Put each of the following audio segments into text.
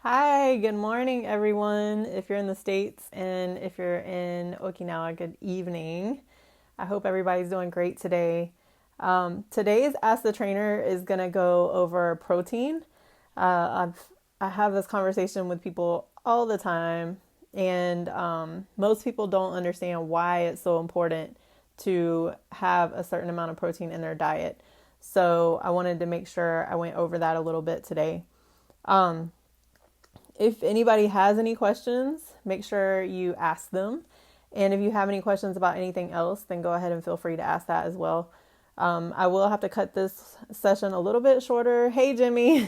Hi, good morning, everyone. If you're in the States and if you're in Okinawa, good evening. I hope everybody's doing great today. Today's Ask the Trainer is going to go over protein. I have this conversation with people all the time, and most people don't understand why it's so important to have a certain amount of protein in their diet. So I wanted to make sure I went over that a little bit today. If anybody has any questions, make sure you ask them. And if you have any questions about anything else, then go ahead and feel free to ask that as well. I will have to cut this session a little bit shorter. Hey, Jimmy.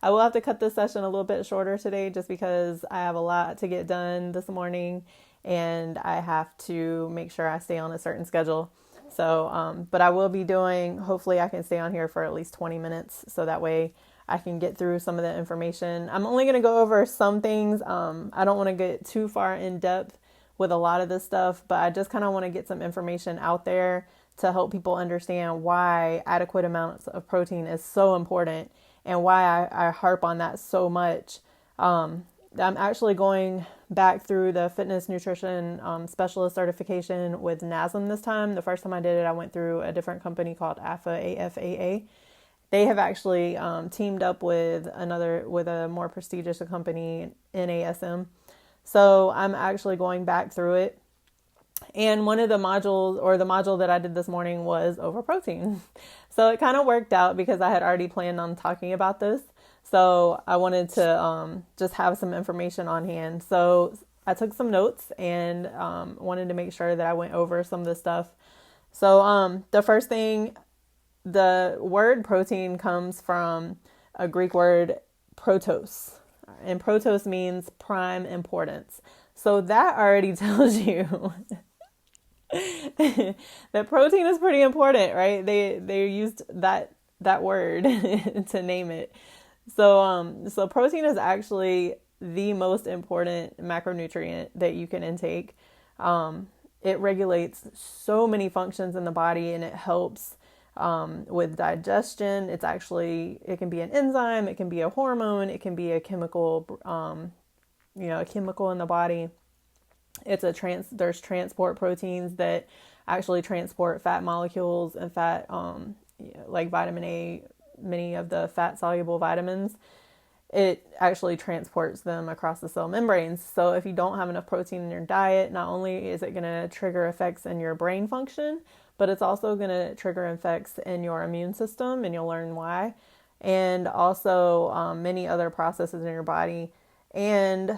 I will have to cut this session a little bit shorter today just because I have a lot to get done this morning and I have to make sure I stay on a certain schedule. So, but I will be doing, hopefully I can stay on here for at least 20 minutes so that way I can get through some of the information. I'm only going to go over some things. I don't want to get too far in depth with a lot of this stuff, but I just kind of want to get some information out there to help people understand why adequate amounts of protein is so important and why I harp on that so much. I'm actually going back through the fitness nutrition specialist certification with NASM this time. The first time I did it, I went through a different company called AFAA. They have actually teamed up with a more prestigious company, NASM. So I'm actually going back through it. And one of the modules, or the module that I did this morning, was over protein. So it kind of worked out because I had already planned on talking about this. So I wanted to just have some information on hand. So I took some notes and wanted to make sure that I went over some of the stuff. So the first thing, the word protein comes from a Greek word protos, and protos means prime importance. So that already tells you that protein is pretty important, right? They used that word to name it. So protein is actually the most important macronutrient that you can intake. It regulates so many functions in the body, and it helps with digestion. It can be an enzyme, it can be a hormone, it can be a chemical, a chemical in the body. There's transport proteins that actually transport fat molecules and fat, like vitamin A, many of the fat soluble vitamins. It actually transports them across the cell membranes. So if you don't have enough protein in your diet, not only is it going to trigger effects in your brain function, but it's also going to trigger effects in your immune system, and you'll learn why. And also many other processes in your body. And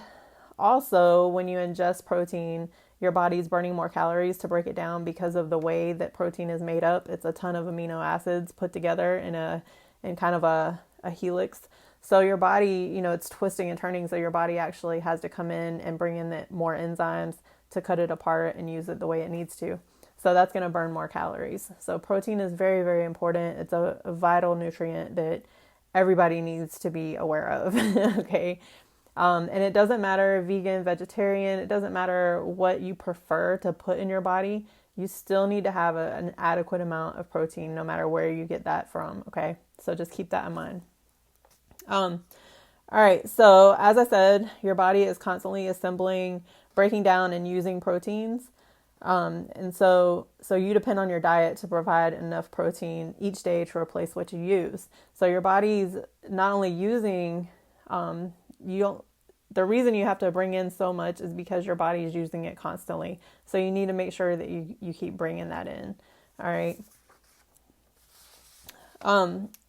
also, when you ingest protein, your body's burning more calories to break it down because of the way that protein is made up. It's a ton of amino acids put together in kind of a helix. So your body, it's twisting and turning. So your body actually has to come in and bring in more enzymes to cut it apart and use it the way it needs to. So that's going to burn more calories. So protein is very, very important. It's a vital nutrient that everybody needs to be aware of. Okay. And it doesn't matter vegan, vegetarian, it doesn't matter what you prefer to put in your body. You still need to have an adequate amount of protein no matter where you get that from. Okay. So just keep that in mind. All right. So as I said, your body is constantly assembling, breaking down, and using proteins. And so you depend on your diet to provide enough protein each day to replace what you use. So your body's not only using, the reason you have to bring in so much is because your body is using it constantly. So you need to make sure that you keep bringing that in. All right.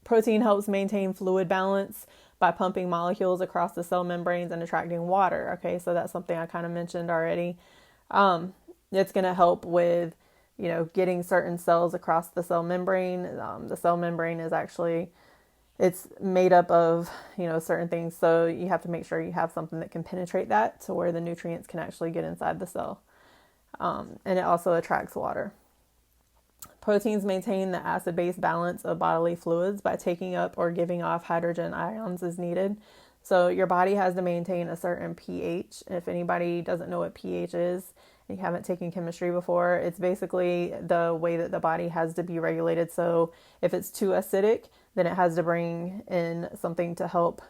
Protein helps maintain fluid balance by pumping molecules across the cell membranes and attracting water. Okay. So that's something I kind of mentioned already. It's going to help with, getting certain cells across the cell membrane. The cell membrane is actually, it's made up of, certain things. So you have to make sure you have something that can penetrate that to where the nutrients can actually get inside the cell. And it also attracts water. Proteins maintain the acid-base balance of bodily fluids by taking up or giving off hydrogen ions as needed. So your body has to maintain a certain pH. If anybody doesn't know what pH is, and you haven't taken chemistry before, it's basically the way that the body has to be regulated. So if it's too acidic, then it has to bring in something to help,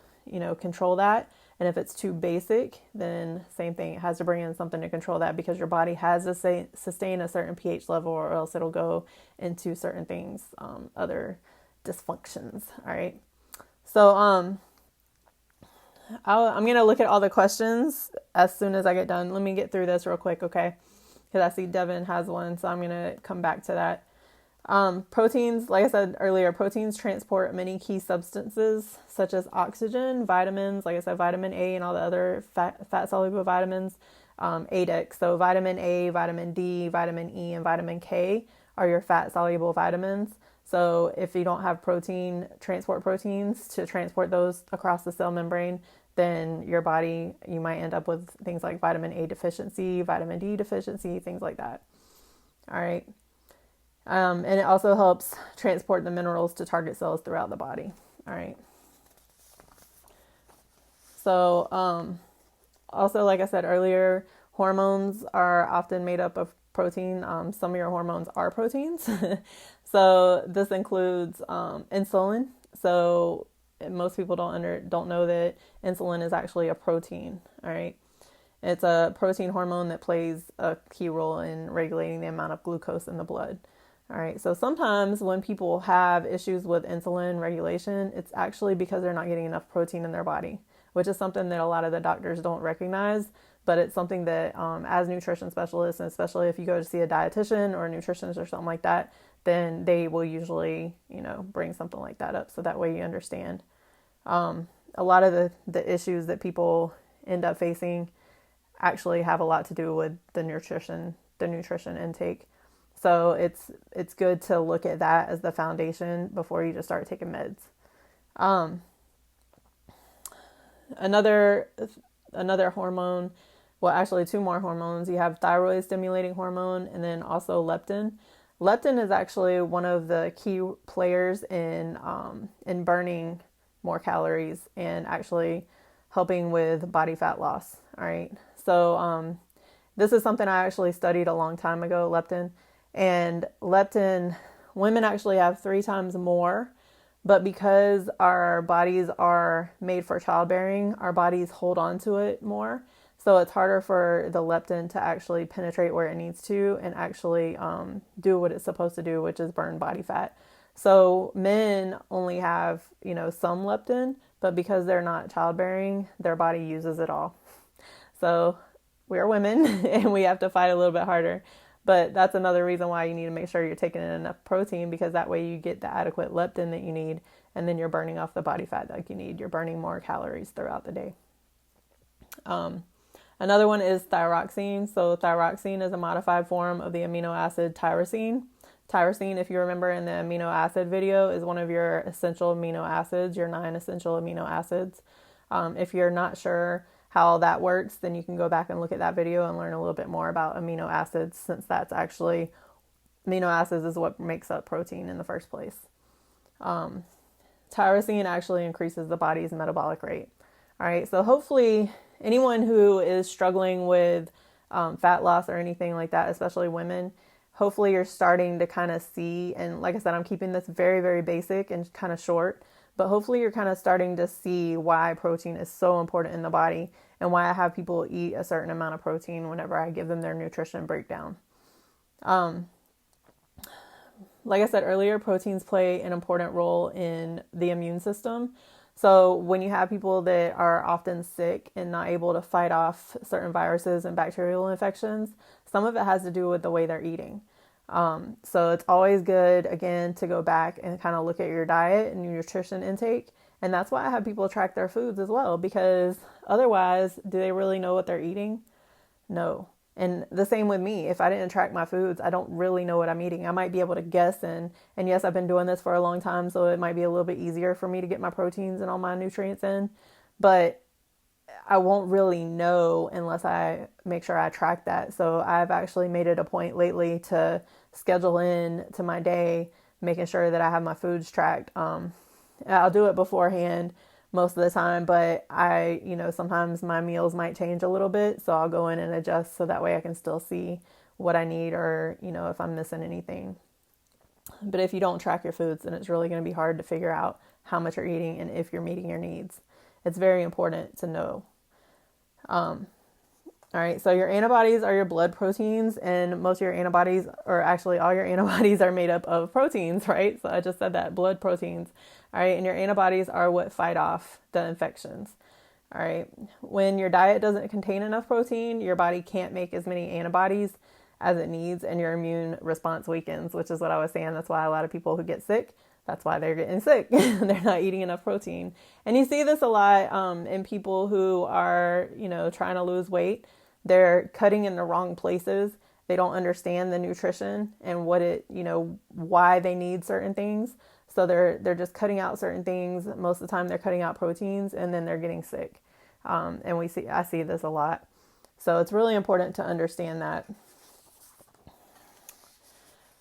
control that. And if it's too basic, then same thing. It has to bring in something to control that, because your body has to sustain a certain pH level, or else it'll go into certain things, other dysfunctions. All right. So I'm going to look at all the questions as soon as I get done. Let me get through this real quick, okay? Because I see Devin has one, so I'm going to come back to that. Proteins, like I said earlier, proteins transport many key substances such as oxygen, vitamins, like I said, vitamin A and all the other fat-soluble vitamins, ADEX. So vitamin A, vitamin D, vitamin E, and vitamin K are your fat-soluble vitamins. So if you don't have proteins to transport those across the cell membrane, then your body, you might end up with things like vitamin A deficiency, vitamin D deficiency, things like that. All right. And it also helps transport the minerals to target cells throughout the body. All right. So, also, like I said earlier, hormones are often made up of protein. Some of your hormones are proteins. So this includes insulin. So most people don't know that insulin is actually a protein. All right. It's a protein hormone that plays a key role in regulating the amount of glucose in the blood. All right. So sometimes when people have issues with insulin regulation, it's actually because they're not getting enough protein in their body, which is something that a lot of the doctors don't recognize. But it's something that as nutrition specialists, and especially if you go to see a dietitian or a nutritionist or something like that, then they will usually, bring something like that up. So that way you understand. A lot of the issues that people end up facing actually have a lot to do with the nutrition intake. So it's good to look at that as the foundation before you just start taking meds. Another hormone, well, actually two more hormones. You have thyroid stimulating hormone, and then also leptin. Leptin is actually one of the key players in burning more calories and actually helping with body fat loss. All right. So this is something I actually studied a long time ago, leptin. And leptin, women actually have 3 times more, but because our bodies are made for childbearing, our bodies hold on to it more. So it's harder for the leptin to actually penetrate where it needs to and actually do what it's supposed to do, which is burn body fat. So men only have, some leptin, but because they're not childbearing, their body uses it all. So we are women and we have to fight a little bit harder. But that's another reason why you need to make sure you're taking in enough protein, because that way you get the adequate leptin that you need, and then you're burning off the body fat that you need. You're burning more calories throughout the day. Another one is thyroxine. So thyroxine is a modified form of the amino acid tyrosine. Tyrosine, if you remember in the amino acid video, is one of your essential amino acids, your 9 essential amino acids. If you're not sure how that works, then you can go back and look at that video and learn a little bit more about amino acids, since that's actually, amino acids is what makes up protein in the first place. Tyrosine actually increases the body's metabolic rate. All right, so hopefully anyone who is struggling with fat loss or anything like that, especially women, hopefully you're starting to kind of see, and like I said, I'm keeping this very, very basic and kind of short, but hopefully you're kind of starting to see why protein is so important in the body and why I have people eat a certain amount of protein whenever I give them their nutrition breakdown. Like I said earlier, proteins play an important role in the immune system. So when you have people that are often sick and not able to fight off certain viruses and bacterial infections, some of it has to do with the way they're eating. So it's always good, again, to go back and kind of look at your diet and your nutrition intake. And that's why I have people track their foods as well, because otherwise, do they really know what they're eating? No. And the same with me. If I didn't track my foods, I don't really know what I'm eating. I might be able to guess, and yes, I've been doing this for a long time, so it might be a little bit easier for me to get my proteins and all my nutrients in, but I won't really know unless I make sure I track that. So I've actually made it a point lately to schedule in to my day, making sure that I have my foods tracked. I'll do it beforehand most of the time, but sometimes my meals might change a little bit. So I'll go in and adjust so that way I can still see what I need, or, if I'm missing anything. But if you don't track your foods, then it's really going to be hard to figure out how much you're eating and if you're meeting your needs. It's very important to know. All right, so your antibodies are your blood proteins, and most of your antibodies, or actually all your antibodies, are made up of proteins, right? So I just said that, blood proteins. All right, and your antibodies are what fight off the infections. All right, when your diet doesn't contain enough protein, your body can't make as many antibodies as it needs, and your immune response weakens, which is what I was saying. That's why a lot of people who get sick, that's why they're getting sick. They're not eating enough protein. And you see this a lot in people who are, trying to lose weight. They're cutting in the wrong places. They don't understand the nutrition and why they need certain things. So they're just cutting out certain things. Most of the time they're cutting out proteins, and then they're getting sick. And I see this a lot. So it's really important to understand that.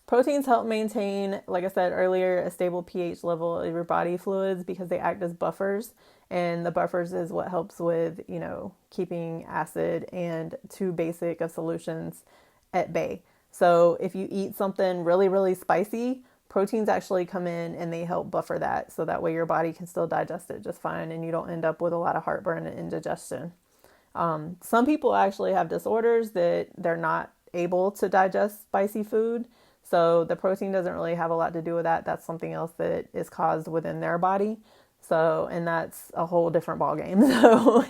Proteins help maintain, like I said earlier, a stable pH level of your body fluids because they act as buffers. And the buffers is what helps with, keeping acid and too basic of solutions at bay. So if you eat something really, really spicy, proteins actually come in and they help buffer that. So that way your body can still digest it just fine and you don't end up with a lot of heartburn and indigestion. Some people actually have disorders that they're not able to digest spicy food. So the protein doesn't really have a lot to do with that. That's something else that is caused within their body. So, and that's a whole different ballgame. So,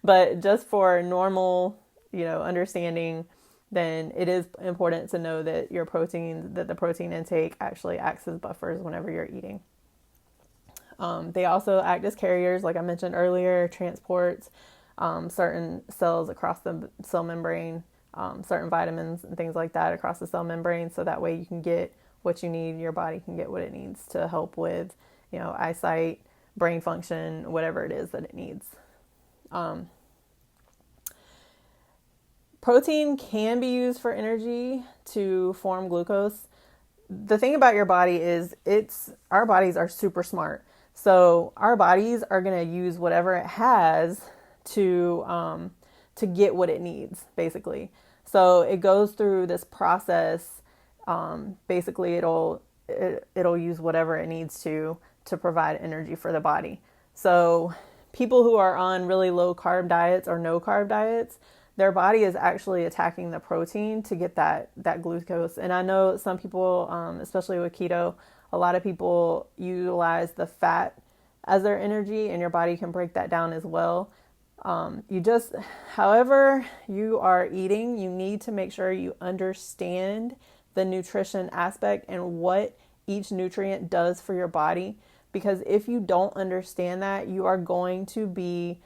but just for normal, understanding, then it is important to know that the protein intake actually acts as buffers whenever you're eating. They also act as carriers, like I mentioned earlier, transports certain cells across the cell membrane, certain vitamins and things like that across the cell membrane. So that way you can get what you need, your body can get what it needs to help with, eyesight, brain function, whatever it is that it needs. Protein can be used for energy to form glucose. The thing about your body is our bodies are super smart. So our bodies are going to use whatever it has to get what it needs, basically. So it goes through this process. Basically, it'll use whatever it needs to provide energy for the body. So people who are on really low carb diets or no carb diets, their body is actually attacking the protein to get that glucose. And I know some people, especially with keto, a lot of people utilize the fat as their energy, and your body can break that down as well. However you are eating, you need to make sure you understand the nutrition aspect and what each nutrient does for your body. Because if you don't understand that, you are going to be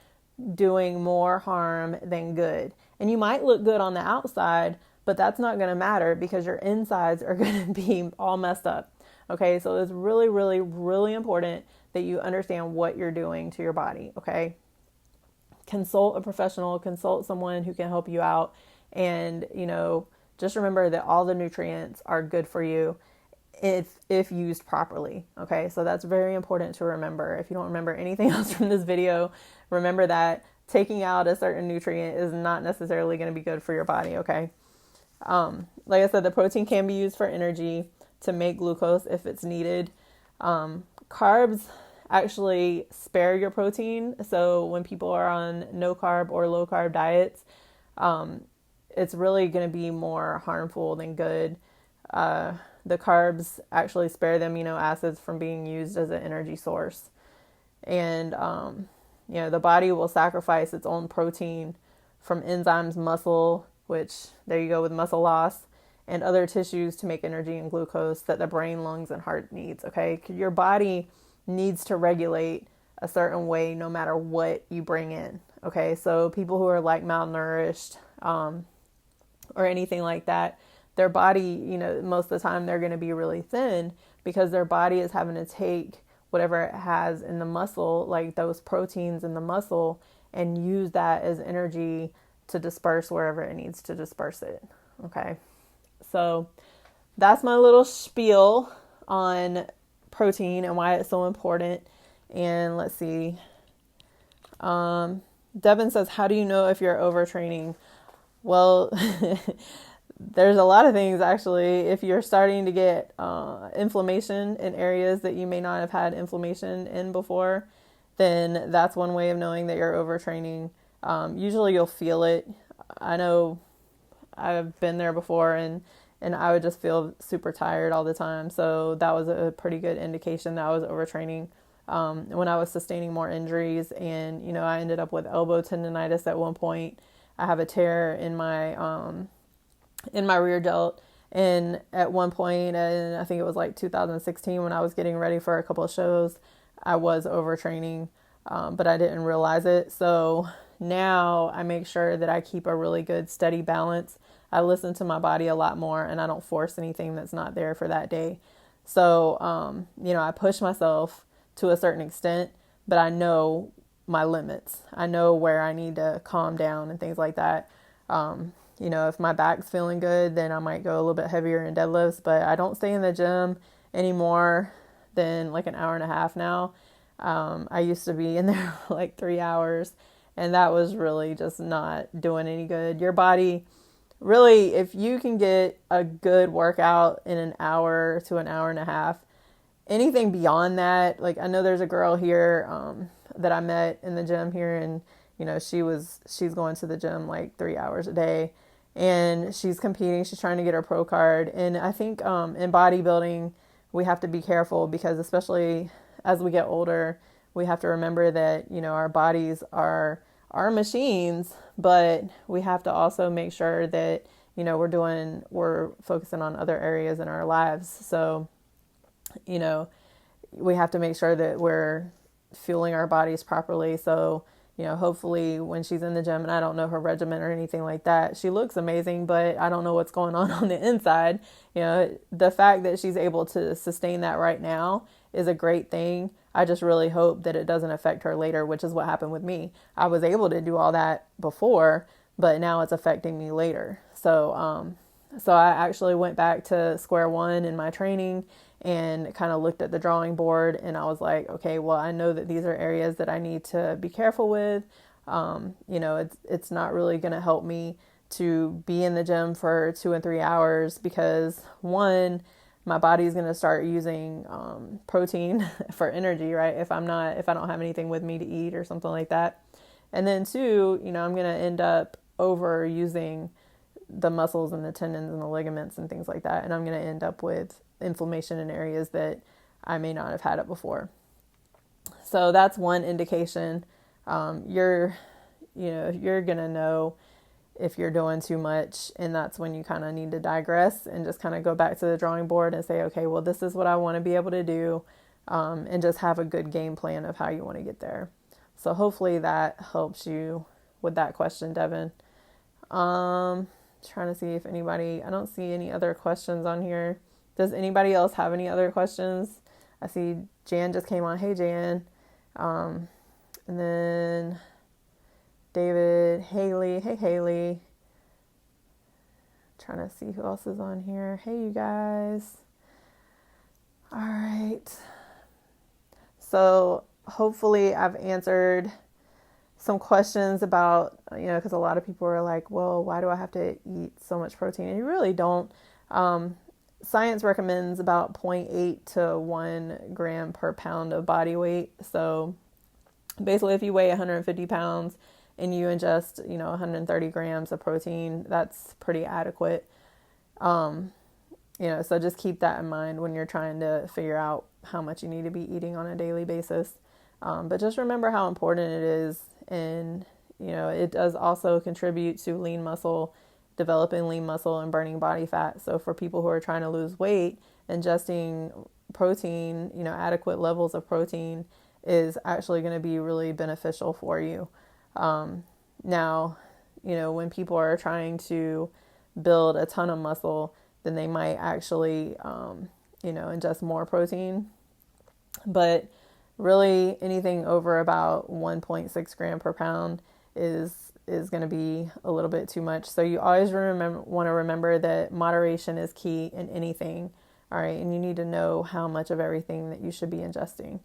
doing more harm than good. And you might look good on the outside, but that's not going to matter because your insides are going to be all messed up. Okay, so it's really, really, really important that you understand what you're doing to your body. Okay, consult a professional, consult someone who can help you out. And, just remember that all the nutrients are good for you if used properly. Okay, so that's very important to remember. If you don't remember anything else from this video, remember that taking out a certain nutrient is not necessarily going to be good for your body. Okay, like I said, the protein can be used for energy to make glucose if it's needed. Carbs actually spare your protein. So when people are on no carb or low carb diets, it's really going to be more harmful than good. The carbs actually spare the amino acids from being used as an energy source. And, the body will sacrifice its own protein from enzymes, muscle, which there you go with muscle loss, and other tissues to make energy and glucose that the brain, lungs, and heart needs. Okay. Your body needs to regulate a certain way no matter what you bring in. Okay. So people who are like malnourished, or anything like that, their body, most of the time they're going to be really thin because their body is having to take whatever it has in the muscle, like those proteins in the muscle, and use that as energy to disperse wherever it needs to disperse it. Okay. So that's my little spiel on protein and why it's so important. And let's see. Devin says, how do you know if you're overtraining? Well, there's a lot of things actually. If you're starting to get inflammation in areas that you may not have had inflammation in before, then that's one way of knowing that you're overtraining. Usually you'll feel it. I know I've been there before, and I would just feel super tired all the time. So that was a pretty good indication that I was overtraining. When I was sustaining more injuries, and I ended up with elbow tendonitis at one point. I have a tear in my rear delt, and at one point, and I think it was like 2016, when I was getting ready for a couple of shows, I was overtraining, but I didn't realize it. So now I make sure that I keep a really good steady balance. I listen to my body a lot more, and I don't force anything that's not there for that day. So, I push myself to a certain extent, but I know my limits. I know where I need to calm down and things like that. If my back's feeling good, then I might go a little bit heavier in deadlifts, but I don't stay in the gym any more than like an hour and a half now. I used to be in there like 3 hours, and that was really just not doing any good. Your body, really, if you can get a good workout in an hour to an hour and a half, anything beyond that, like I know there's a girl here that I met in the gym here, and she's going to the gym like 3 hours a day, and she's competing. She's trying to get her pro card. And I think in bodybuilding, we have to be careful, because especially as we get older, we have to remember that our bodies are machines, but we have to also make sure that we're focusing on other areas in our lives. So we have to make sure that we're fueling our bodies properly. So, hopefully when she's in the gym, and I don't know her regimen or anything like that, she looks amazing, but I don't know what's going on the inside. The fact that she's able to sustain that right now is a great thing. I just really hope that it doesn't affect her later, which is what happened with me. I was able to do all that before, but now it's affecting me later. So I actually went back to square one in my training and kind of looked at the drawing board, and I was like, okay, well, I know that these are areas that I need to be careful with. It's not really going to help me to be in the gym for 2 and 3 hours, because one, my body's going to start using protein for energy, right? If I don't have anything with me to eat or something like that. And then two, I'm going to end up overusing the muscles and the tendons and the ligaments and things like that. And I'm going to end up with inflammation in areas that I may not have had it before. So that's one indication. You're going to know if you're doing too much, and that's when you kind of need to digress and just kind of go back to the drawing board and say, okay, well, this is what I want to be able to do, and just have a good game plan of how you want to get there. So hopefully that helps you with that question, Devin. Trying to see if I don't see any other questions on here. Does anybody else have any other questions? I see Jan just came on. Hey, Jan. And then David, Haley. Hey, Haley. Trying to see who else is on here. Hey, you guys. All right. So hopefully I've answered some questions about, because a lot of people are like, well, why do I have to eat so much protein? And you really don't. Science recommends about 0.8 to 1 gram per pound of body weight. So basically, if you weigh 150 pounds and you ingest, 130 grams of protein, that's pretty adequate. So just keep that in mind when you're trying to figure out how much you need to be eating on a daily basis. But just remember how important it is. And, it does also contribute to developing lean muscle and burning body fat. So for people who are trying to lose weight, ingesting protein, adequate levels of protein is actually going to be really beneficial for you. Now, when people are trying to build a ton of muscle, then they might actually, ingest more protein. But really anything over about 1.6 gram per pound is going to be a little bit too much. So you always want to remember that moderation is key in anything. All right. And you need to know how much of everything that you should be ingesting.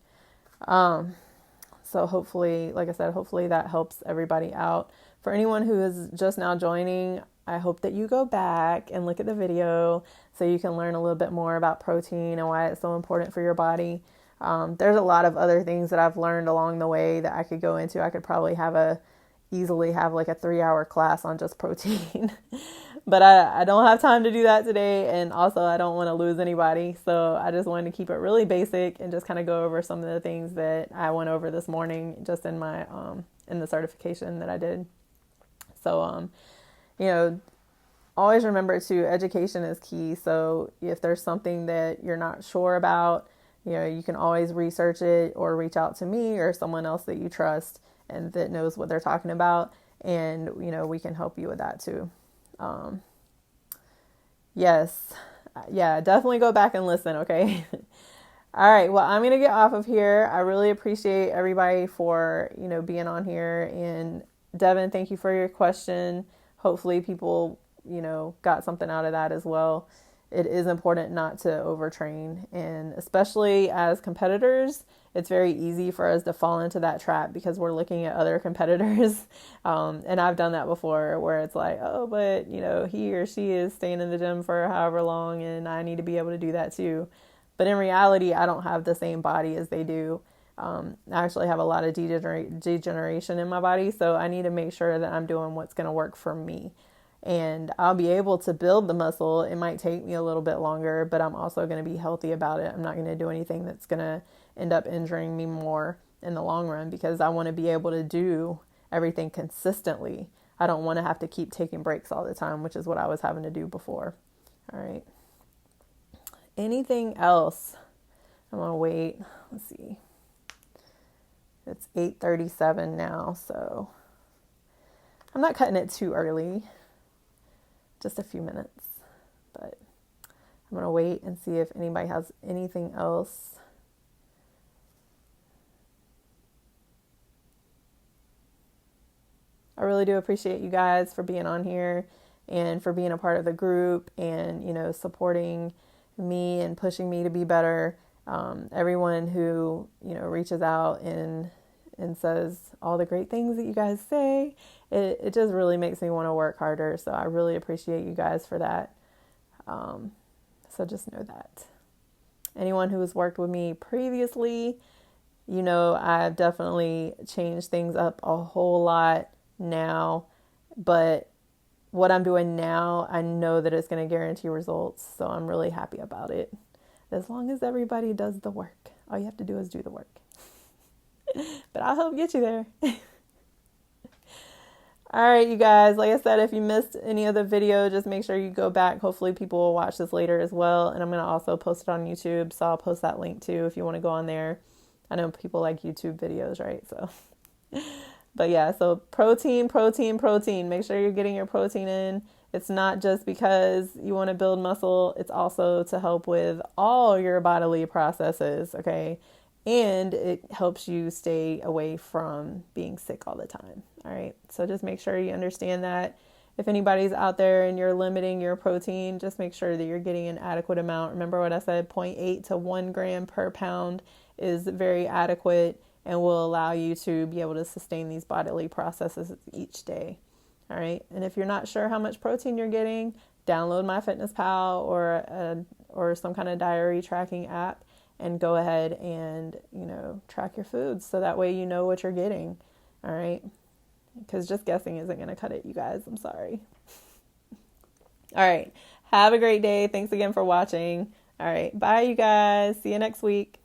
So hopefully, like I said, hopefully that helps everybody out. For anyone who is just now joining, I hope that you go back and look at the video so you can learn a little bit more about protein and why it's so important for your body. There's a lot of other things that I've learned along the way that I could go into. I could probably easily have like a 3-hour class on just protein. But I don't have time to do that today. And also I don't want to lose anybody. So I just wanted to keep it really basic and just kind of go over some of the things that I went over this morning just in my, in the certification that I did. So, always remember too, education is key. So if there's something that you're not sure about, you can always research it or reach out to me or someone else that you trust and that knows what they're talking about. And, we can help you with that too. Yes. Yeah, definitely go back and listen. Okay. All right. Well, I'm going to get off of here. I really appreciate everybody for, being on here. And Devin, thank you for your question. Hopefully people, got something out of that as well. It is important not to overtrain. And especially as competitors, it's very easy for us to fall into that trap because we're looking at other competitors. And I've done that before where it's like, oh, but, he or she is staying in the gym for however long and I need to be able to do that too. But in reality, I don't have the same body as they do. I actually have a lot of degeneration in my body. So I need to make sure that I'm doing what's going to work for me. And I'll be able to build the muscle. It might take me a little bit longer, but I'm also going to be healthy about it. I'm not going to do anything that's going to end up injuring me more in the long run because I want to be able to do everything consistently. I don't want to have to keep taking breaks all the time, which is what I was having to do before. All right. Anything else? I'm going to wait. Let's see. It's 8:37 now, so I'm not cutting it too early. Just a few minutes, but I'm going to wait and see if anybody has anything else. I really do appreciate you guys for being on here and for being a part of the group and, supporting me and pushing me to be better. Everyone who, reaches out and says all the great things that you guys say, it just really makes me want to work harder. So I really appreciate you guys for that. So just know that. Anyone who has worked with me previously, I've definitely changed things up a whole lot now, but what I'm doing now, I know that it's going to guarantee results. So I'm really happy about it. As long as everybody does the work, all you have to do is do the work. But I'll help get you there. All right, you guys, like I said, if you missed any of the video, just make sure you go back. Hopefully people will watch this later as well. And I'm going to also post it on YouTube. So I'll post that link too if you want to go on there. I know people like YouTube videos, right? So, but yeah, so protein. Make sure you're getting your protein in. It's not just because you want to build muscle. It's also to help with all your bodily processes, okay? And it helps you stay away from being sick all the time. All right. So just make sure you understand that. If anybody's out there and you're limiting your protein, just make sure that you're getting an adequate amount. Remember what I said, 0.8 to 1 gram per pound is very adequate and will allow you to be able to sustain these bodily processes each day. All right. And if you're not sure how much protein you're getting, download MyFitnessPal or some kind of diary tracking app. And go ahead and, track your foods so that way you know what you're getting. All right. Because just guessing isn't going to cut it, you guys. I'm sorry. All right. Have a great day. Thanks again for watching. All right. Bye, you guys. See you next week.